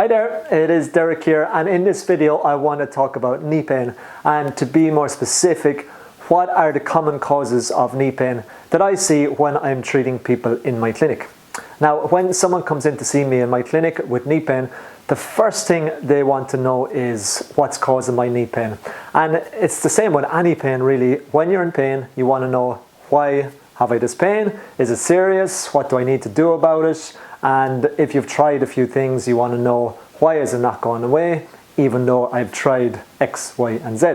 Hi there, it is Derek here, and in this video I want to talk about knee pain, and to be more specific, what are the common causes of knee pain that I see when I'm treating people in my clinic. Now, when someone comes in to see me in my clinic with knee pain, the first thing they want to know is what's causing my knee pain. And it's the same with any pain really. When you're in pain, you want to know, why have I this pain? Is it serious? What do I need to do about it? And if you've tried a few things, you want to know, why is it not going away, even though I've tried X, Y, and Z.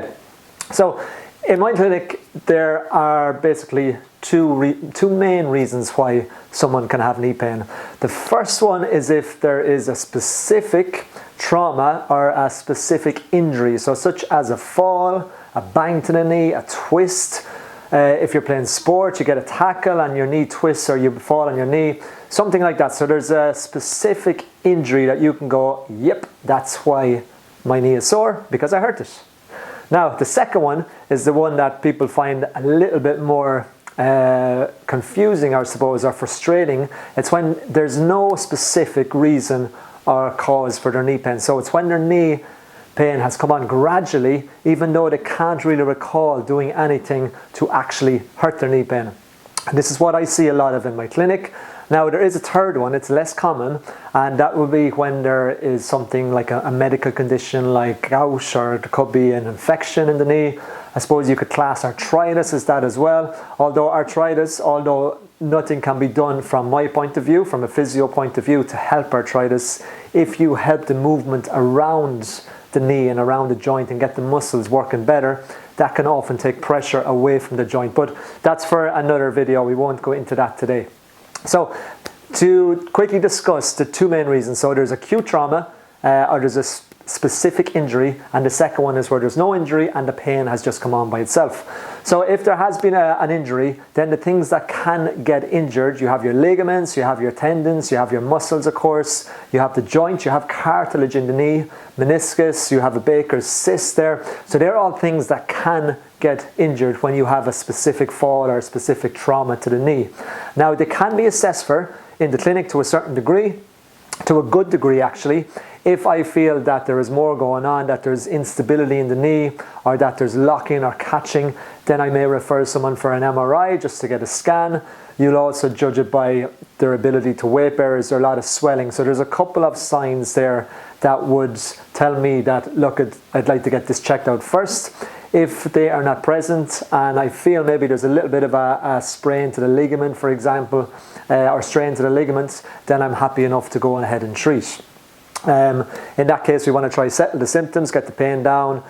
So in my clinic, there are basically two main reasons why someone can have knee pain. The first one is if there is a specific trauma or a specific injury, so such as a fall, a bang to the knee, a twist. If you're playing sport, you get a tackle and your knee twists, or you fall on your knee, something like that. So there's a specific injury that you can go, yep, that's why my knee is sore, because I hurt it. Now, the second one is the one that people find a little bit more confusing, I suppose, or frustrating. It's when there's no specific reason or cause for their knee pain. So it's when their knee pain has come on gradually, even though they can't really recall doing anything to actually hurt their knee pain. And this is what I see a lot of in my clinic. Now, there is a third one, it's less common, and that would be when there is something like a medical condition like gout, or it could be an infection in the knee. I suppose you could class arthritis as that as well. Although nothing can be done from my point of view, from a physio point of view, to help arthritis, if you help the movement around the knee and around the joint and get the muscles working better, that can often take pressure away from the joint. But that's for another video, we won't go into that today. So to quickly discuss the two main reasons. So there's acute trauma, or there's a specific injury, and the second one is where there's no injury and the pain has just come on by itself. So if there has been an injury, then the things that can get injured, you have your ligaments, you have your tendons, you have your muscles, of course, you have the joint, you have cartilage in the knee, meniscus, you have a Baker's cyst there. So they're all things that can get injured when you have a specific fall or a specific trauma to the knee. Now, they can be assessed for in the clinic to a certain degree, to a good degree actually. If I feel that there is more going on, that there's instability in the knee, or that there's locking or catching, then I may refer someone for an MRI just to get a scan. You'll also judge it by their ability to weight bear. Is there a lot of swelling? So there's a couple of signs there that would tell me that, look, I'd like to get this checked out first. If they are not present and I feel maybe there's a little bit of a sprain to the ligament, for example, or strain to the ligaments, then I'm happy enough to go ahead and treat. In that case, we want to try settle the symptoms, get the pain down,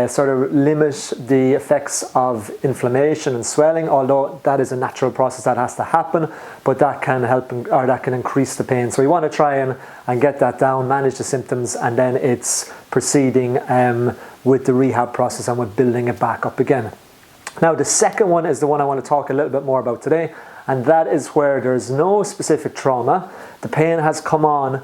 sort of limit the effects of inflammation and swelling, although that is a natural process that has to happen, but that can help, or that can increase the pain. So we want to try and get that down, manage the symptoms, and then it's proceeding with the rehab process and with building it back up again. Now, the second one is the one I want to talk a little bit more about today, and that is where there's no specific trauma. The pain has come on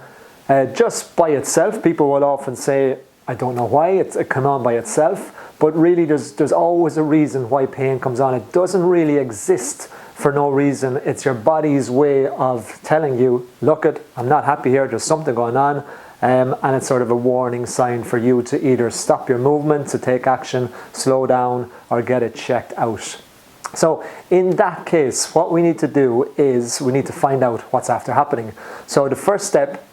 just by itself. People will often say, I don't know why it come on by itself, but really there's always a reason why pain comes on. It doesn't really exist for no reason. It's your body's way of telling you, look, I'm not happy here, there's something going on, and it's sort of a warning sign for you to either stop your movement, to take action, slow down, or get it checked out. So in that case, what we need to do is we need to find out what's after happening. So the first step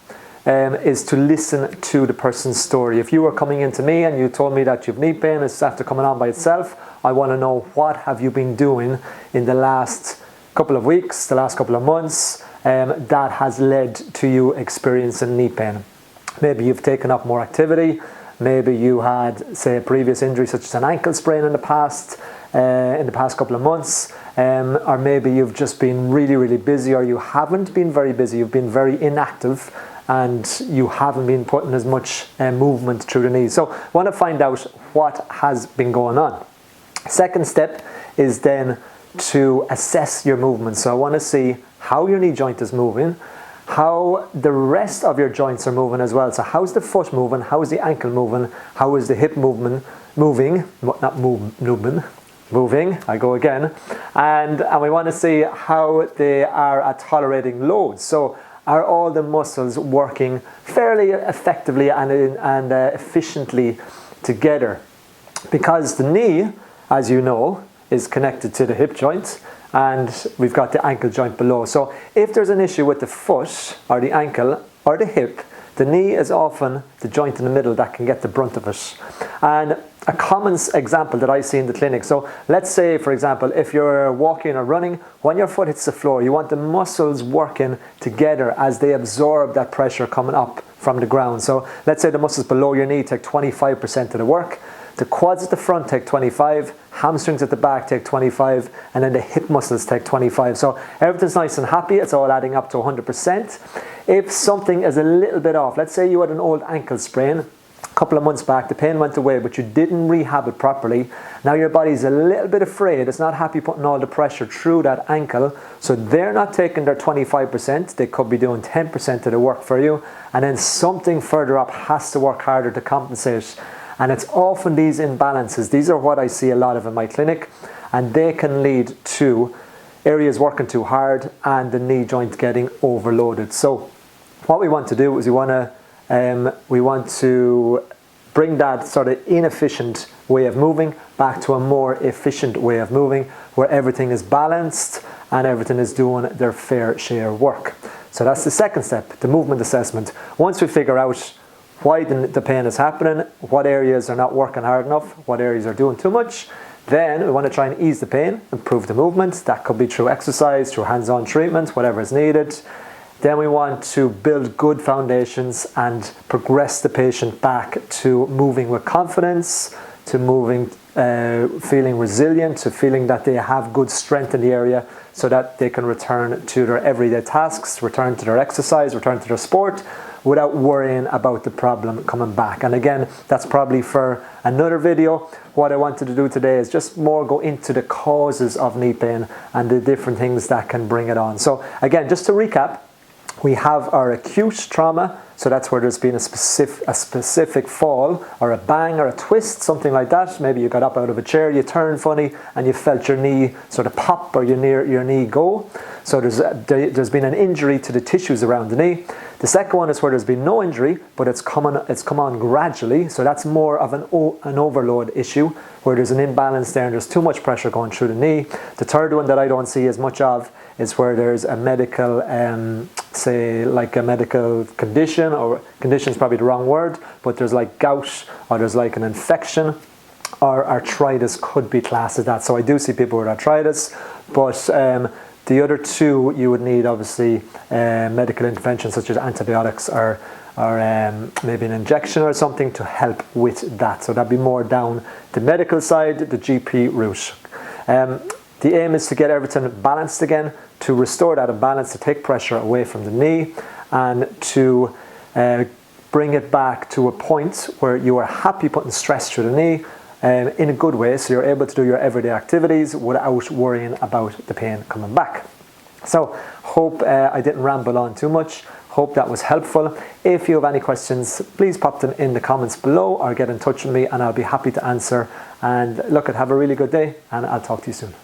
is to listen to the person's story. If you were coming into me and you told me that you've knee pain, it's after coming on by itself, I want to know, what have you been doing in the last couple of weeks, the last couple of months, that has led to you experiencing knee pain. Maybe you've taken up more activity, maybe you had, say, a previous injury such as an ankle sprain in the past couple of months, or maybe you've just been really busy, or you haven't been very busy, you've been very inactive, and you haven't been putting as much movement through the knees. So I want to find out what has been going on. Second step is then to assess your movement. So I want to see how your knee joint is moving, how the rest of your joints are moving as well. So how's the foot moving, how is the ankle moving, how is the hip moving, I go again. And we want to see how they are at tolerating loads. So are all the muscles working fairly effectively and efficiently together? Because the knee, as you know, is connected to the hip joint, and we've got the ankle joint below. So if there's an issue with the foot or the ankle or the hip, the knee is often the joint in the middle that can get the brunt of it. And a common example that I see in the clinic, so let's say, for example, if you're walking or running, when your foot hits the floor, you want the muscles working together as they absorb that pressure coming up from the ground. So let's say the muscles below your knee take 25% of the work, the quads at the front take 25, hamstrings at the back take 25, and then the hip muscles take 25. So everything's nice and happy, it's all adding up to 100%. If something is a little bit off, let's say you had an old ankle sprain, a couple of months back, the pain went away, but you didn't rehab it properly. Now your body's a little bit afraid, it's not happy putting all the pressure through that ankle, so they're not taking their 25%, they could be doing 10% of the work for you, and then something further up has to work harder to compensate. And it's often these imbalances, these are what I see a lot of in my clinic, and they can lead to areas working too hard and the knee joint getting overloaded. So what we want to do is we want to bring that sort of inefficient way of moving back to a more efficient way of moving, where everything is balanced and everything is doing their fair share of work. So that's the second step, the movement assessment. Once we figure out why the pain is happening, what areas are not working hard enough, what areas are doing too much, then we want to try and ease the pain, improve the movement. That could be through exercise, through hands-on treatment, whatever is needed. Then we want to build good foundations and progress the patient back to moving with confidence, to moving, feeling resilient, to feeling that they have good strength in the area so that they can return to their everyday tasks, return to their exercise, return to their sport, without worrying about the problem coming back. And again, that's probably for another video. What I wanted to do today is just more go into the causes of knee pain and the different things that can bring it on. So again, just to recap, we have our acute trauma, so that's where there's been a specific fall or a bang or a twist, something like that. Maybe you got up out of a chair, you turned funny, and you felt your knee sort of pop or your knee go. So there's been an injury to the tissues around the knee. The second one is where there's been no injury, but it's come on gradually. So that's more of an overload issue, where there's an imbalance there and there's too much pressure going through the knee. The third one that I don't see as much of is where there's a medical, say like a medical condition, or condition is probably the wrong word, but there's like gout, or there's like an infection, or arthritis could be classed as that. So I do see people with arthritis, but the other two you would need obviously medical intervention such as antibiotics or maybe an injection or something to help with that. So that'd be more down the medical side, the GP route. The aim is to get everything balanced again, to restore that imbalance, to take pressure away from the knee, and to bring it back to a point where you are happy putting stress through the knee in a good way, so you're able to do your everyday activities without worrying about the pain coming back. So hope I didn't ramble on too much. Hope that was helpful. If you have any questions, please pop them in the comments below or get in touch with me and I'll be happy to answer. And look, have a really good day and I'll talk to you soon.